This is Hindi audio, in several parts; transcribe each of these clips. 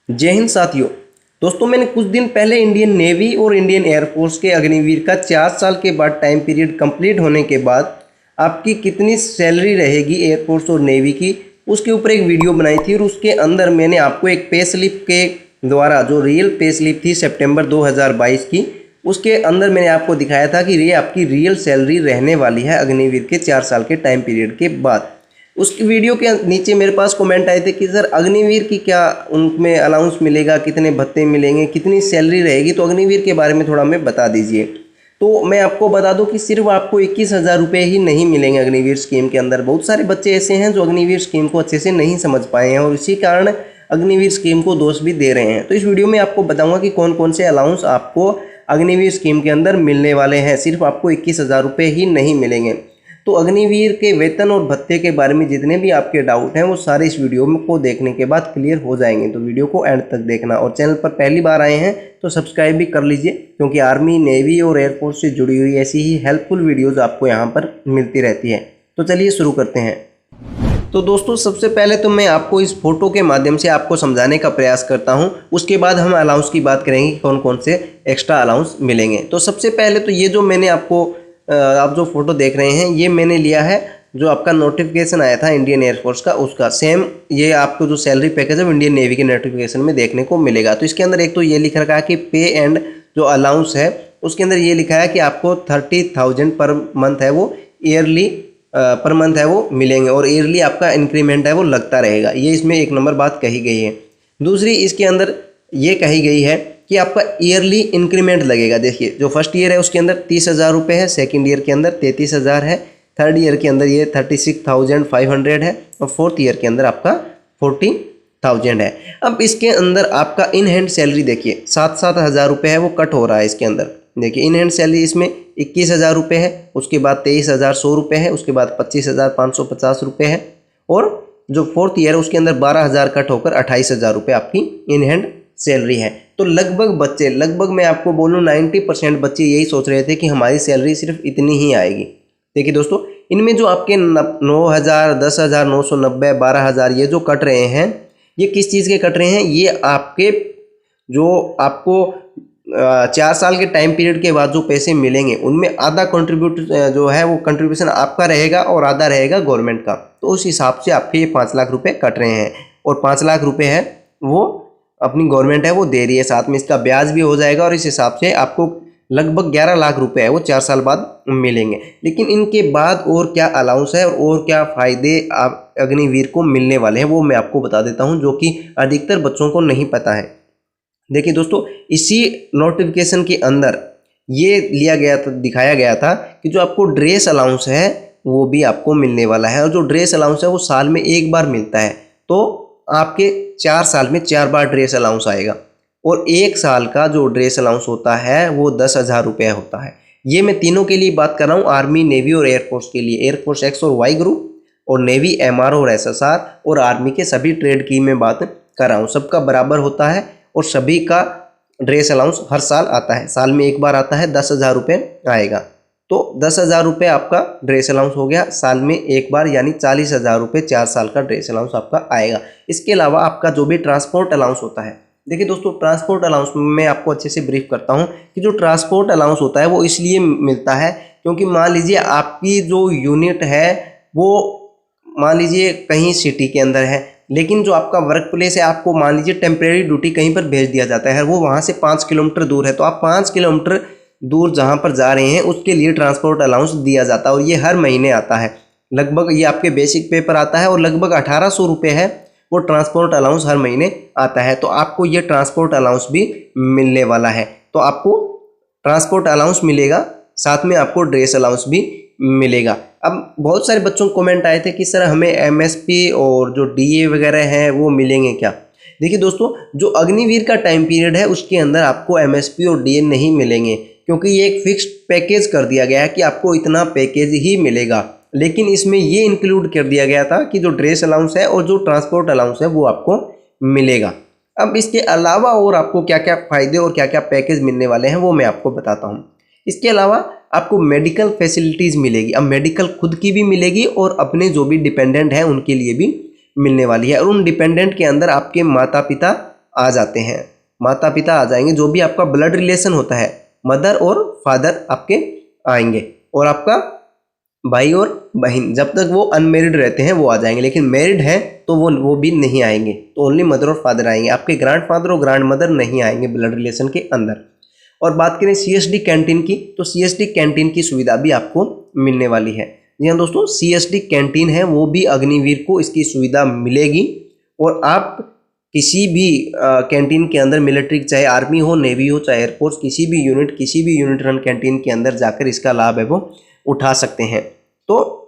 जय हिंद साथियों। दोस्तों, मैंने कुछ दिन पहले इंडियन नेवी और इंडियन एयरफोर्स के अग्निवीर का 4 साल के बाद टाइम पीरियड कंप्लीट होने के बाद आपकी कितनी सैलरी रहेगी एयरफोर्स और नेवी की, उसके ऊपर एक वीडियो बनाई थी। और उसके अंदर मैंने आपको एक पे स्लिप के द्वारा, जो रियल पे स्लिप थी सितंबर 2022 की, उसके अंदर मैंने आपको दिखाया था कि ये आपकी रियल सैलरी रहने वाली है अग्निवीर के 4 साल के टाइम पीरियड के बाद। उस वीडियो के नीचे मेरे पास कमेंट आए थे कि सर अग्निवीर की क्या उनमें अलाउंस मिलेगा, कितने भत्ते मिलेंगे, कितनी सैलरी रहेगी, तो अग्निवीर के बारे में थोड़ा हमें बता दीजिए। तो मैं आपको बता दूं कि सिर्फ आपको 21,000 रुपये ही नहीं मिलेंगे अग्निवीर स्कीम के अंदर। बहुत सारे बच्चे ऐसे हैं जो अग्निवीर स्कीम को अच्छे से नहीं समझ पाए हैं और इसी कारण अग्निवीर स्कीम को दोष भी दे रहे हैं। तो इस वीडियो में आपको बताऊँगा कि कौन कौन से अलाउंस आपको अग्निवीर स्कीम के अंदर मिलने वाले हैं। सिर्फ आपको 21,000 रुपये ही नहीं मिलेंगे। तो अग्निवीर के वेतन और भत्ते के बारे में जितने भी आपके डाउट हैं वो सारे इस वीडियो में को देखने के बाद क्लियर हो जाएंगे। तो वीडियो को एंड तक देखना और चैनल पर पहली बार आए हैं तो सब्सक्राइब भी कर लीजिए, क्योंकि आर्मी, नेवी और एयरफोर्स से जुड़ी हुई ऐसी ही हेल्पफुल वीडियोज़ आपको यहाँ पर मिलती रहती है। तो चलिए शुरू करते हैं। तो दोस्तों, सबसे पहले तो मैं आपको इस फोटो के माध्यम से आपको समझाने का प्रयास करता हूं। उसके बाद हम अलाउंस की बात करेंगे कि कौन कौन से एक्स्ट्रा अलाउंस मिलेंगे। तो सबसे पहले तो ये जो मैंने आपको आप जो फोटो देख रहे हैं, ये मैंने लिया है जो आपका नोटिफिकेशन आया था इंडियन एयरफोर्स का, उसका सेम ये आपको जो सैलरी पैकेज है इंडियन नेवी के नोटिफिकेशन में देखने को मिलेगा। तो इसके अंदर एक तो ये लिख रखा है कि पे एंड जो अलाउंस है उसके अंदर ये लिखा है कि आपको 30,000 पर मंथ है वो ईयरली पर मंथ है वो मिलेंगे, और ईयरली आपका इंक्रीमेंट है वो लगता रहेगा। ये इसमें एक नंबर बात कही गई है। दूसरी इसके अंदर ये कही गई है कि आपका ईयरली इंक्रीमेंट लगेगा। देखिए, जो फर्स्ट ईयर है उसके अंदर 30,000 रुपये है, सेकंड ईयर के अंदर 33,000 है, थर्ड ईयर के अंदर ये 36,500 है, और फोर्थ ईयर के अंदर आपका 40,000 है। अब इसके अंदर आपका इन हैंड सैलरी देखिए 7,000 रुपये है वो कट हो रहा है इसके अंदर। देखिए, इन हैंड सैलरी इसमें 21,000 रुपये है, उसके बाद 23,100 रुपये है, उसके बाद 25,550 रुपये है, और जो फोर्थ ईयर है उसके अंदर 12,000 कट होकर 28,000 रुपये आपकी इन हैंड सैलरी है। तो लगभग मैं आपको बोलूँ 90% बच्चे यही सोच रहे थे कि हमारी सैलरी सिर्फ इतनी ही आएगी। देखिए दोस्तों, इनमें जो आपके 9,000, 10,000, 990, 12,000 ये जो कट रहे हैं, ये किस चीज़ के कट रहे हैं? ये आपके जो आपको 4 साल के टाइम पीरियड के बाद जो पैसे मिलेंगे उनमें आधा कंट्रीब्यूट जो है वो कंट्रीब्यूशन आपका रहेगा और आधा रहेगा गवर्नमेंट का। तो उस हिसाब से आपके ये 5 लाख रुपये कट रहे हैं, और 5 लाख रुपये है वो अपनी गवर्नमेंट है वो दे रही है, साथ में इसका ब्याज भी हो जाएगा, और इस हिसाब से आपको लगभग 11 लाख रुपए है वो 4 साल बाद मिलेंगे। लेकिन इनके बाद और क्या अलाउंस है और क्या फ़ायदे आप अग्निवीर को मिलने वाले हैं वो मैं आपको बता देता हूं, जो कि अधिकतर बच्चों को नहीं पता है। देखिए दोस्तों, इसी नोटिफिकेशन के अंदर ये लिया गया था, दिखाया गया था कि जो आपको ड्रेस अलाउंस है वो भी आपको मिलने वाला है, और जो ड्रेस अलाउंस है वो साल में एक बार मिलता है। तो आपके 4 साल में 4 बार ड्रेस अलाउंस आएगा, और 1 साल का जो ड्रेस अलाउंस होता है वो 10,000 रुपये होता है। ये मैं तीनों के लिए बात कर रहा हूँ, आर्मी, नेवी और एयरफोर्स के लिए। एयरफोर्स एक्स और वाई ग्रुप, और नेवी MRO और SSR, और आर्मी के सभी ट्रेड की मैं बात कर रहा हूँ। सबका बराबर होता है और सभी का ड्रेस अलाउंस हर साल आता है, साल में एक बार आता है, 10,000 रुपये आएगा। तो 10,000 रुपये आपका ड्रेस अलाउंस हो गया साल में एक बार, यानी 40,000 रुपये 4 साल का ड्रेस अलाउंस आपका आएगा। इसके अलावा आपका जो भी ट्रांसपोर्ट अलाउंस होता है, देखिए दोस्तों, ट्रांसपोर्ट अलाउंस में मैं आपको अच्छे से ब्रीफ करता हूं कि जो ट्रांसपोर्ट अलाउंस होता है वो इसलिए मिलता है क्योंकि मान लीजिए आपकी जो यूनिट है वो मान लीजिए कहीं सिटी के अंदर है, लेकिन जो आपका वर्क प्लेस है, आपको मान लीजिए टेम्परेरी ड्यूटी कहीं पर भेज दिया जाता है, वो वहाँ से 5 किलोमीटर दूर है। तो आप 5 किलोमीटर दूर जहाँ पर जा रहे हैं उसके लिए ट्रांसपोर्ट अलाउंस दिया जाता है, और ये हर महीने आता है। लगभग ये आपके बेसिक पे पर आता है, और लगभग 1,800 रुपये है वो ट्रांसपोर्ट अलाउंस हर महीने आता है। तो आपको ये ट्रांसपोर्ट अलाउंस भी मिलने वाला है। तो आपको ट्रांसपोर्ट अलाउंस मिलेगा, साथ में आपको ड्रेस अलाउंस भी मिलेगा। अब बहुत सारे बच्चों को कमेंट आए थे कि सर हमें MSP और जो DA वगैरह हैं वो मिलेंगे क्या? देखिए दोस्तों, जो अग्निवीर का टाइम पीरियड है उसके अंदर आपको MSP और DA नहीं मिलेंगे, क्योंकि ये एक फिक्स्ड पैकेज कर दिया गया है कि आपको इतना पैकेज ही मिलेगा। लेकिन इसमें ये इंक्लूड कर दिया गया था कि जो ड्रेस अलाउंस है और जो ट्रांसपोर्ट अलाउंस है वो आपको मिलेगा। अब इसके अलावा और आपको क्या क्या फ़ायदे और क्या क्या पैकेज मिलने वाले हैं वो मैं आपको बताता हूँ। इसके अलावा आपको मेडिकल फैसिलिटीज़ मिलेगी। अब मेडिकल खुद की भी मिलेगी और अपने जो भी डिपेंडेंट हैं उनके लिए भी मिलने वाली है, और उन डिपेंडेंट के अंदर आपके माता पिता आ जाते हैं, माता पिता आ जाएंगे, जो भी आपका ब्लड रिलेशन होता है, मदर और फादर आपके आएंगे, और आपका भाई और बहन जब तक वो अनमेरिड रहते हैं वो आ जाएंगे, लेकिन मैरिड हैं तो वो भी नहीं आएंगे, तो ओनली मदर और फादर आएंगे। आपके ग्रैंड फादर और ग्रैंड मदर नहीं आएंगे ब्लड रिलेशन के अंदर। और बात करें CSD कैंटीन की, तो CSD कैंटीन की सुविधा भी आपको मिलने वाली है। जी हाँ दोस्तों, CSD कैंटीन है वो भी अग्निवीर को इसकी सुविधा मिलेगी, और आप किसी भी कैंटीन के अंदर मिलिट्री, चाहे आर्मी हो, नेवी हो, चाहे एयरफोर्स, किसी भी यूनिट रन कैंटीन के अंदर जाकर इसका लाभ है वो उठा सकते हैं। तो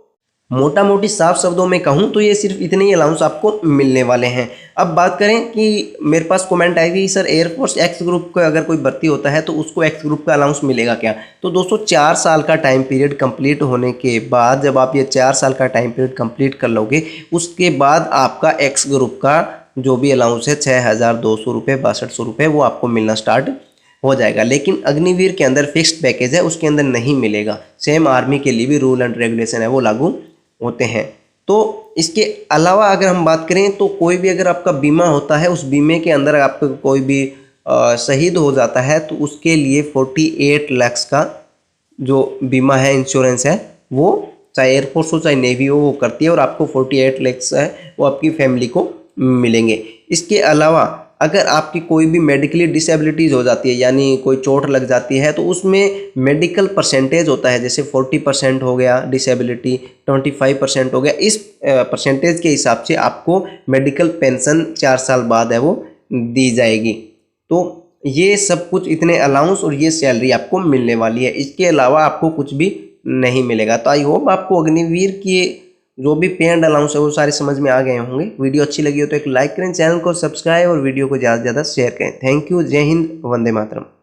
मोटा मोटी साफ शब्दों में कहूँ तो ये सिर्फ इतने ही अलाउंस आपको मिलने वाले हैं। अब बात करें कि मेरे पास कमेंट आई थी, सर एयरफोर्स एक्स ग्रुप का अगर कोई भर्ती होता है तो उसको एक्स ग्रुप का अलाउंस मिलेगा क्या? तो दोस्तों 4 साल का टाइम पीरियड कंप्लीट होने के बाद, जब आप ये 4 साल का टाइम पीरियड कंप्लीट कर लोगे, उसके बाद आपका एक्स ग्रुप का जो भी अलाउंस है 6,200 रुपये, 6200 रुपये, वो आपको मिलना स्टार्ट हो जाएगा। लेकिन अग्निवीर के अंदर फिक्स्ड पैकेज है, उसके अंदर नहीं मिलेगा। सेम आर्मी के लिए भी रूल एंड रेगुलेशन है वो लागू होते हैं। तो इसके अलावा अगर हम बात करें तो कोई भी अगर आपका बीमा होता है, उस बीमे के अंदर आपका कोई भी शहीद हो जाता है तो उसके लिए 48 लाख का जो बीमा है, इंश्योरेंस है, वो चाहे एयरफोर्स हो चाहे नेवी हो वो करती है, और आपको 48 लाख है वो आपकी फैमिली को मिलेंगे। इसके अलावा अगर आपकी कोई भी मेडिकली डिसेबिलिटीज़ हो जाती है, यानी कोई चोट लग जाती है, तो उसमें मेडिकल परसेंटेज होता है, जैसे 40% हो गया डिसेबिलिटी, 25% हो गया, इस परसेंटेज के हिसाब से आपको मेडिकल पेंशन 4 साल बाद है वो दी जाएगी। तो ये सब कुछ, इतने अलाउंस और ये सैलरी आपको मिलने वाली है। इसके अलावा आपको कुछ भी नहीं मिलेगा। तो आई होप आपको अग्निवीर की जो भी पे एंड अलाउंस है वो सारे समझ में आ गए होंगे। वीडियो अच्छी लगी हो तो एक लाइक करें, चैनल को सब्सक्राइब और वीडियो को ज़्यादा से ज़्यादा शेयर करें। Thank you. जय हिंद, वंदे मातरम।